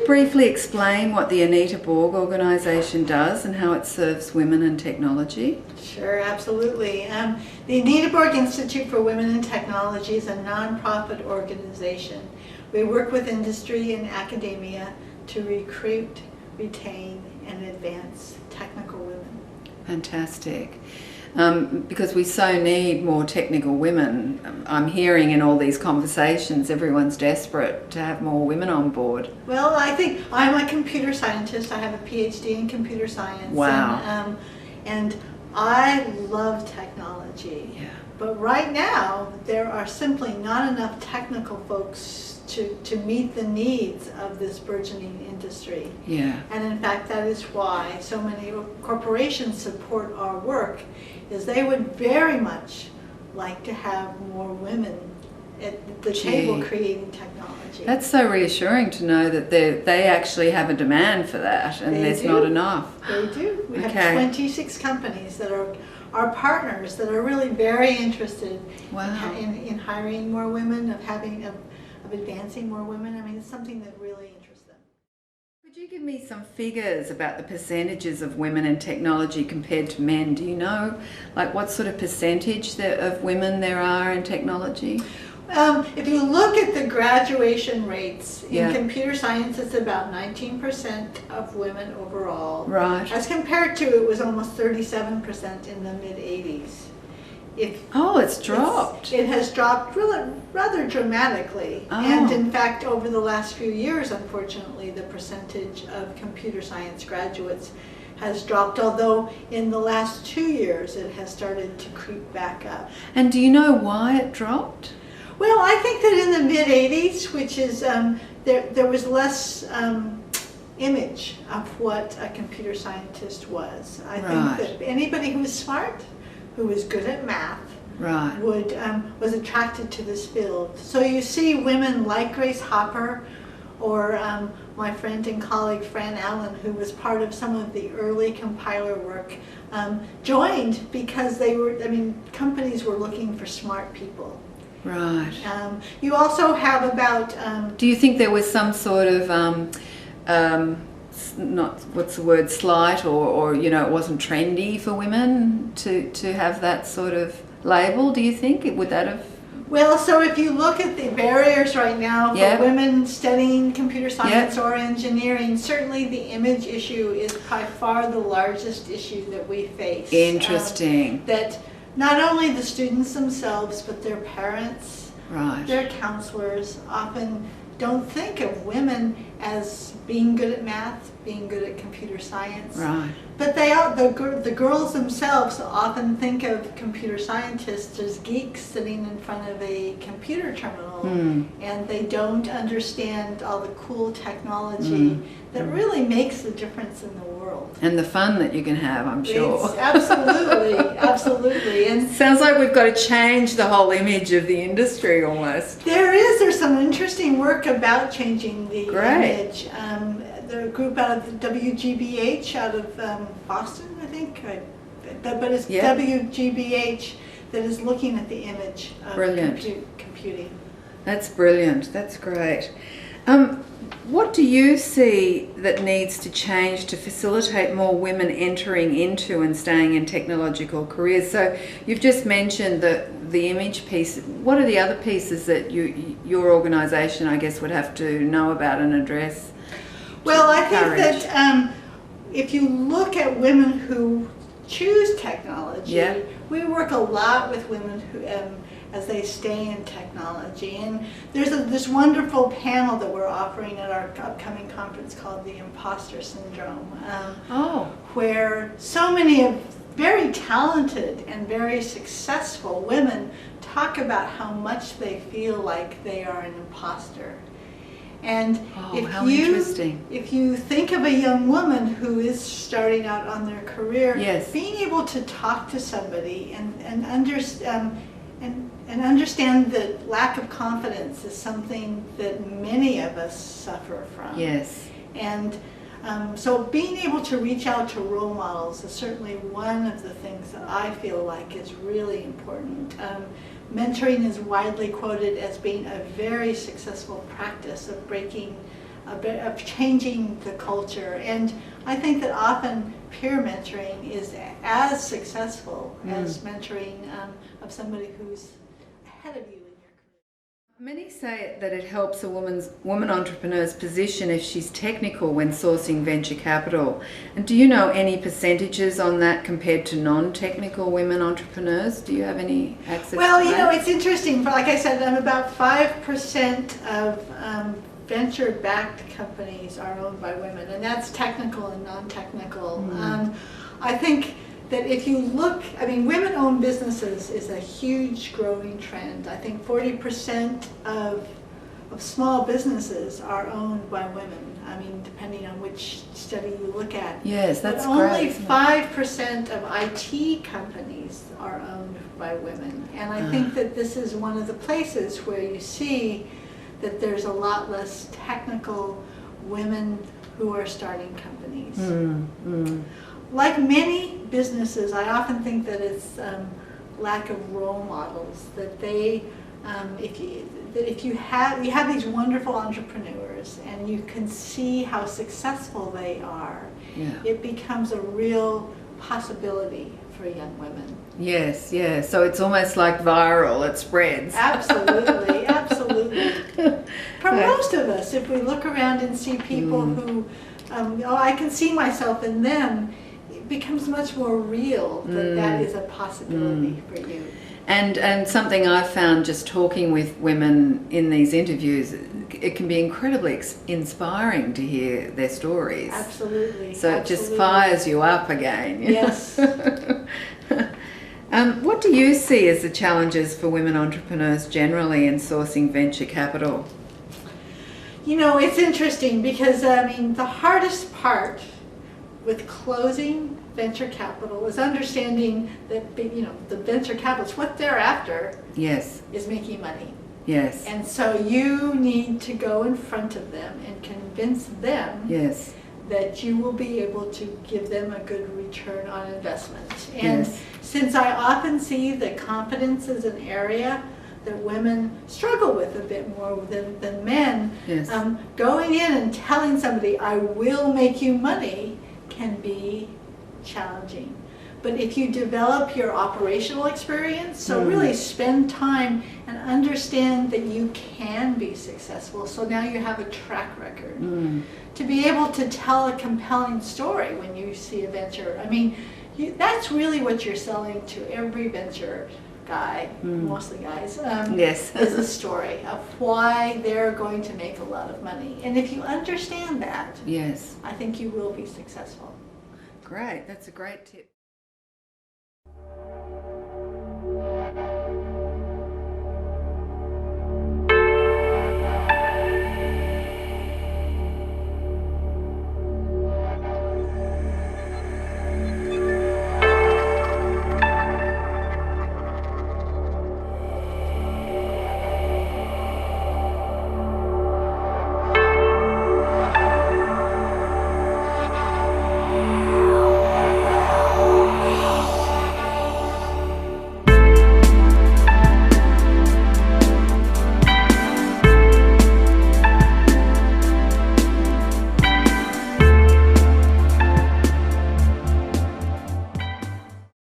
briefly explain what the Anita Borg organisation does and how it serves women in technology? Sure, absolutely. The Anita Borg Institute for Women in Technology is a non-profit organization. We work with industry and academia to recruit, retain, and advance technical women. Fantastic. Because we so need more technical women. I'm hearing in all these conversations everyone's desperate to have more women on board. Well, I think I'm a computer scientist. I have a PhD in computer science. Wow. And I love technology. Yeah. But right now, there are simply not enough technical folks to meet the needs of this burgeoning industry. Yeah. And in fact, that is why so many corporations support our work, is they would very much like to have more women at the table creating technology. That's so reassuring to know that they actually have a demand for that, and there's not enough. They do. We have 26 companies that are our partners that are really very interested in hiring more women, of advancing more women. I mean, it's something that really interests them. Could you give me some figures about the percentages of women in technology compared to men? Do you know, like, what sort of percentage of women there are in technology? If you look at the graduation rates in computer science, it's about 19% of women overall. Right. As compared to, it was almost 37% in the mid-'80s. It's dropped. It has dropped rather dramatically. Oh. And in fact, over the last few years, unfortunately, the percentage of computer science graduates has dropped, although in the last 2 years it has started to creep back up. And do you know why it dropped? Well, I think that in the mid-'80s, which is, there was less image of what a computer scientist was. I think that anybody who was smart, who was good at math, was attracted to this field. So you see women like Grace Hopper, or my friend and colleague Fran Allen, who was part of some of the early compiler work, joined because companies were looking for smart people. Right. You also have about... Do you think there was some sort of, slight, or it wasn't trendy for women to have that sort of label, do you think? Would that have... Well, so if you look at the barriers right now for women studying computer science or engineering, certainly the image issue is by far the largest issue that we face. Interesting. That not only the students themselves, but their parents, their counselors often don't think of women as being good at math, being good at computer science. Right. But the girls themselves often think of computer scientists as geeks sitting in front of a computer terminal, and they don't understand all the cool technology that really makes the difference in the world. And the fun that you can have, I'm sure. Absolutely, absolutely. And sounds like we've got to change the whole image of the industry almost. There's some interesting work about changing the image. The group out of the WGBH out of Boston, I think, but it's WGBH that is looking at the image of computing. That's brilliant. That's great. What do you see that needs to change to facilitate more women entering into and staying in technological careers? So you've just mentioned the image piece. What are the other pieces that your organisation, I guess, would have to know about and address? Well, I think that if you look at women who choose technology, we work a lot with women who, as they stay in technology. And there's this wonderful panel that we're offering at our upcoming conference called the Imposter Syndrome, where so many of very talented and very successful women talk about how much they feel like they are an imposter. And if you think of a young woman who is starting out on their career, being able to talk to somebody and understand that lack of confidence is something that many of us suffer from. Yes. And so being able to reach out to role models is certainly one of the things that I feel like is really important. Mentoring is widely quoted as being a very successful practice of breaking of changing the culture. And I think that often peer mentoring is as successful as mentoring of somebody who's ahead of you. Many say that it helps a woman entrepreneur's position if she's technical when sourcing venture capital. And do you know any percentages on that compared to non-technical women entrepreneurs? Do you have any access to that? Well, you know, it's interesting. Like I said, about 5% of venture-backed companies are owned by women, and that's technical and non-technical. I think that if you look, I mean, women-owned businesses is a huge growing trend. I think 40% of small businesses are owned by women. I mean, depending on which study you look at. Yes, that's but only great. 5% of IT companies are owned by women. And I think that this is one of the places where you see that there's a lot less technical women who are starting companies. Like many businesses, I often think that it's lack of role models. That they, if you have these wonderful entrepreneurs and you can see how successful they are, it becomes a real possibility for young women. Yes, yes. So it's almost like viral, it spreads. Absolutely, absolutely. For most of us, if we look around and see people who, I can see myself in them, it becomes much more real that that is a possibility for you. And something I've found just talking with women in these interviews, it can be incredibly inspiring to hear their stories. Absolutely. So it just fires you up again. Yes. What do you see as the challenges for women entrepreneurs generally in sourcing venture capital? You know, it's interesting because, I mean, the hardest part with closing venture capital is understanding that, you know, the venture capitalists, what they're after is making money. Yes. And so you need to go in front of them and convince them that you will be able to give them a good return on investment. And since I often see that confidence is an area that women struggle with a bit more than men, going in and telling somebody, I will make you money, can be challenging. But if you develop your operational experience, so really spend time and understand that you can be successful, so now you have a track record. To be able to tell a compelling story when you see a venture, I mean, that's really what you're selling to every venture guy, mostly guys, is a story of why they're going to make a lot of money. And if you understand that, I think you will be successful. Great, that's a great tip.